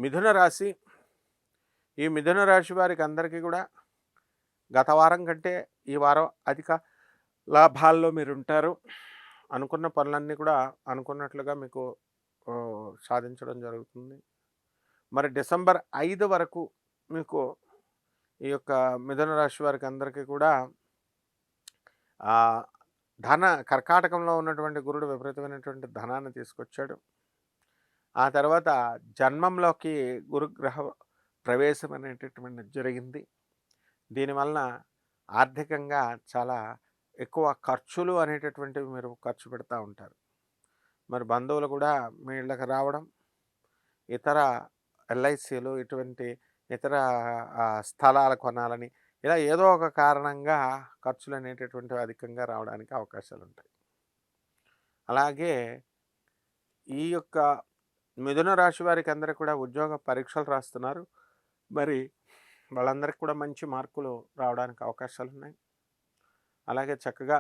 మిథున రాశి. ఈ మిథున రాశి వారికి అందరికీ కూడా గత వారం కంటే ఈ వారం అధిక లాభాల్లో మీరుంటారు. అనుకున్న పనులన్నీ కూడా అనుకున్నట్లుగా మీకు సాధించడం జరుగుతుంది. మరి డిసెంబర్ 5 వరకు మీకు ఈ యొక్క మిథున రాశి వారికి అందరికీ కూడా ధన కర్కాటకంలో ఉన్నటువంటి గురుడు విపరీతమైనటువంటి ధనాన్ని తీసుకొచ్చాడు. ఆ తర్వాత జన్మంలోకి గురుగ్రహ ప్రవేశం అనేటటువంటిది జరిగింది. దీనివలన ఆర్థికంగా చాలా ఎక్కువ ఖర్చులు అనేటటువంటివి మీరు ఖర్చు పెడతా ఉంటారు. మరి బంధువులు కూడా మీ ఇళ్ళకి రావడం, ఇతర ఎల్ఐసీలు ఇటువంటి ఇతర స్థలాలు కొనాలని ఇలా ఏదో ఒక కారణంగా ఖర్చులు అనేటటువంటివి అధికంగా రావడానికి అవకాశాలు ఉంటాయి. అలాగే ఈ యొక్క మిథున రాశి వారికి అందరికీ కూడా ఉద్యోగ పరీక్షలు రాస్తున్నారు. మరి వాళ్ళందరికీ కూడా మంచి మార్కులు రావడానికి అవకాశాలు ఉన్నాయి. అలాగే చక్కగా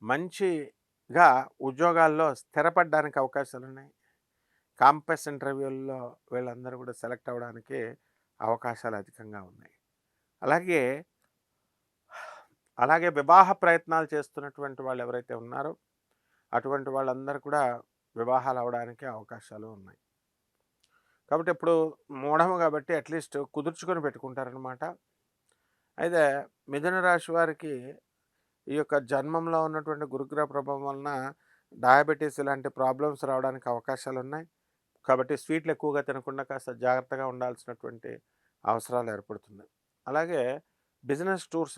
మంచిగా ఉద్యోగాల్లో స్థిరపడడానికి అవకాశాలు ఉన్నాయి. క్యాంపస్ ఇంటర్వ్యూల్లో వీళ్ళందరూ కూడా సెలెక్ట్ అవ్వడానికి అవకాశాలు అధికంగా ఉన్నాయి. అలాగే వివాహ ప్రయత్నాలు చేస్తున్నటువంటి వాళ్ళు ఎవరైతే ఉన్నారో అటువంటి వాళ్ళందరూ కూడా వివాహాలు అవ్వడానికి అవకాశాలు ఉన్నాయి. కాబట్టి ఇప్పుడు మూఢము కాబట్టి అట్లీస్ట్ కుదుర్చుకొని పెట్టుకుంటారనమాట. అయితే మిథున రాశి వారికి ఈ యొక్క జన్మంలో ఉన్నటువంటి గురుగ్రహ ప్రభావం వలన డయాబెటీస్ ఇలాంటి ప్రాబ్లమ్స్ రావడానికి అవకాశాలు ఉన్నాయి. కాబట్టి స్వీట్లు ఎక్కువగా తినకుండా కాస్త జాగ్రత్తగా ఉండాల్సినటువంటి అవసరాలు ఏర్పడుతున్నాయి. అలాగే బిజినెస్ టూర్స్